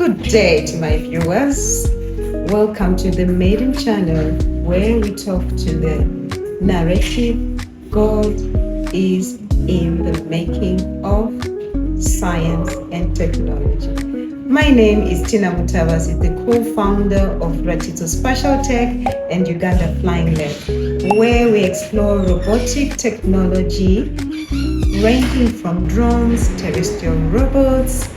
Good day to my viewers. Welcome to the Maiden channel where we talk to the narrative God is in the making of science and technology. My name is Tina Mutavasi, the co-founder of Ratito Spatial Tech and Uganda Flying Lab, where we explore robotic technology ranging from drones, terrestrial robots,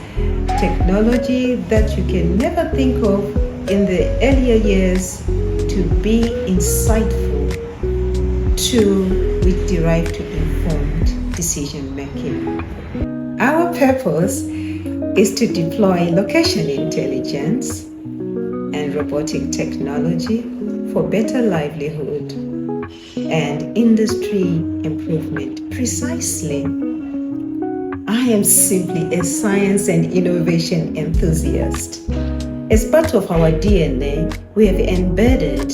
technology that you can never think of in the earlier years to be insightful to which derive to informed decision making. Our purpose is to deploy location intelligence and robotic technology for better livelihood and industry improvement. Precisely, I am simply a science and innovation enthusiast. As part of our DNA, we have embedded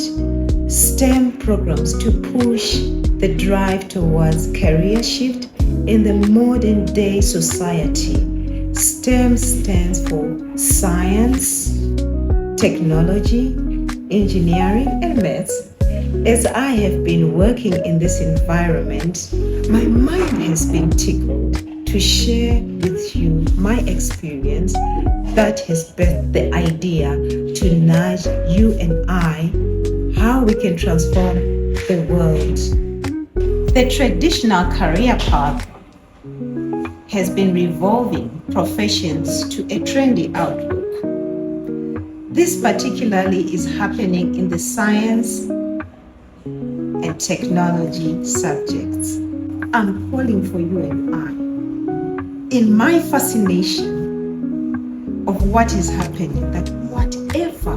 STEM programs to push the drive towards career shift in the modern day society. STEM stands for science, technology, engineering, and maths. As I have been working in this environment, my mind has been tickled to share with you my experience that has birthed the idea to nudge you and I how we can transform the world. The traditional career path has been revolving professions to a trendy outlook. This particularly is happening in the science and technology subjects. I'm calling for you and I. In my fascination of what is happening, that whatever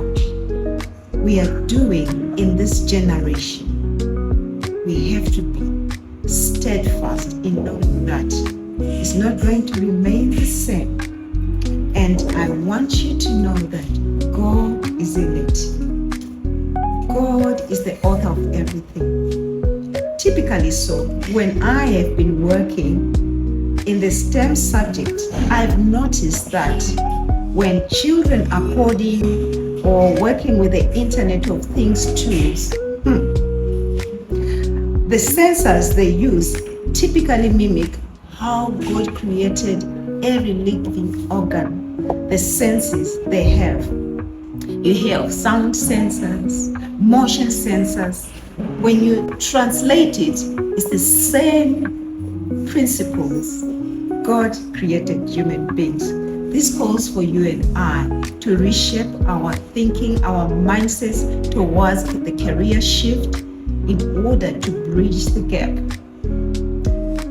we are doing in this generation, we have to be steadfast in knowing that it's not going to remain the same. And I want you to know that God is in it. God is the author of everything. Typically so, when I have been working in the STEM subject, I've noticed that when children are coding or working with the Internet of Things tools, the sensors they use typically mimic how God created every living organ, the senses they have. You hear of sound sensors, motion sensors. When you translate it, it's the same principles God created human beings. This calls for you and I to reshape our thinking, our mindsets towards the career shift in order to bridge the gap.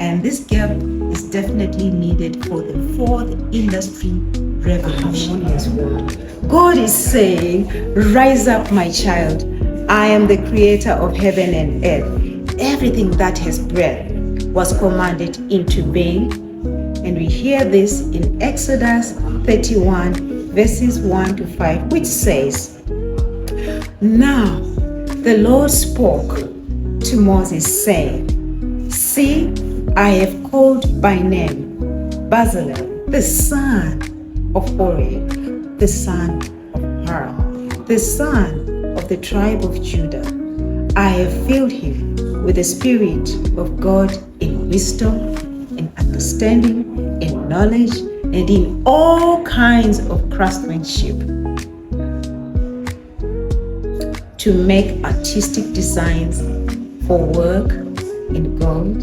And this gap is definitely needed for the fourth industry revolution as well. God is saying, rise up, my child. I am the creator of heaven and earth. Everything that has breath was commanded into being. And we hear this in Exodus 31, verses 1 to 5, which says, Now the Lord spoke to Moses, saying, See, I have called by name Bezalel, the son of Uri, the son of Hur, the son of the tribe of Judah. I have filled him with the Spirit of God in wisdom, in understanding, in knowledge, and in all kinds of craftsmanship, to make artistic designs for work in gold,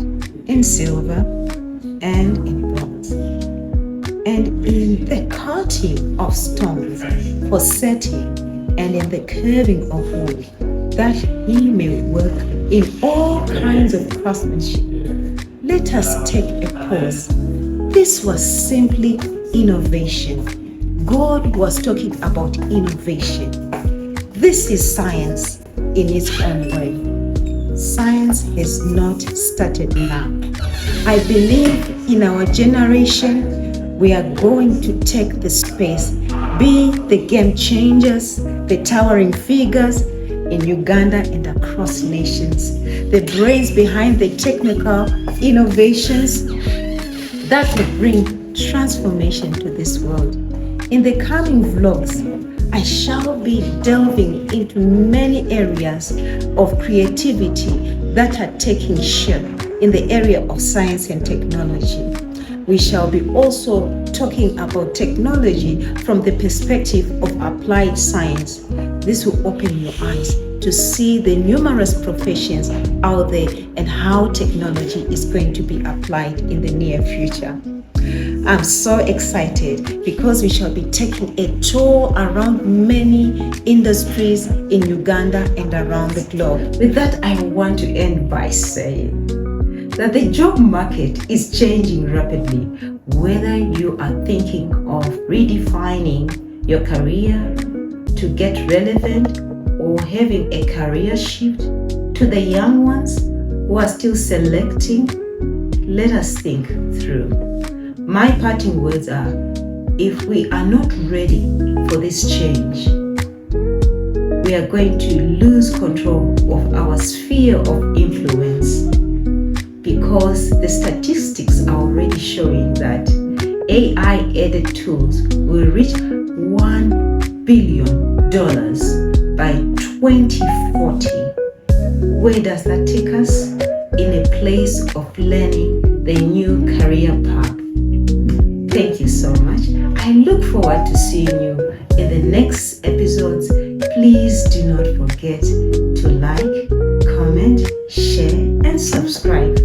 in silver, and in bronze, and in the cutting of stones for setting, and in the carving of wood, that he may work in all kinds of craftsmanship. Let us take a pause. This was simply innovation. God was talking about innovation. This is science in its own way. Science has not started now. I believe in our generation, we are going to take the space, be the game changers, the towering figures in Uganda and across nations, the brains behind the technical innovations that will bring transformation to this world. In the coming vlogs, I shall be delving into many areas of creativity that are taking shape in the area of science and technology. We shall be also talking about technology from the perspective of applied science. This will open your eyes to see the numerous professions out there and how technology is going to be applied in the near future. I'm so excited because we shall be taking a tour around many industries in Uganda and around the globe. With that, I want to end by saying that the job market is changing rapidly. Whether you are thinking of redefining your career to get relevant or having a career shift, to the young ones who are still selecting, let us think through. My parting words are, if we are not ready for this change, we are going to lose control of our sphere of influence, because the statistics are already showing that AI-aided tools will reach $1 billion by 2040. Where does that take us? In a place of learning the new career path. Thank you so much. I look forward to seeing you in the next episodes. Please do not forget to like, comment, share, and subscribe.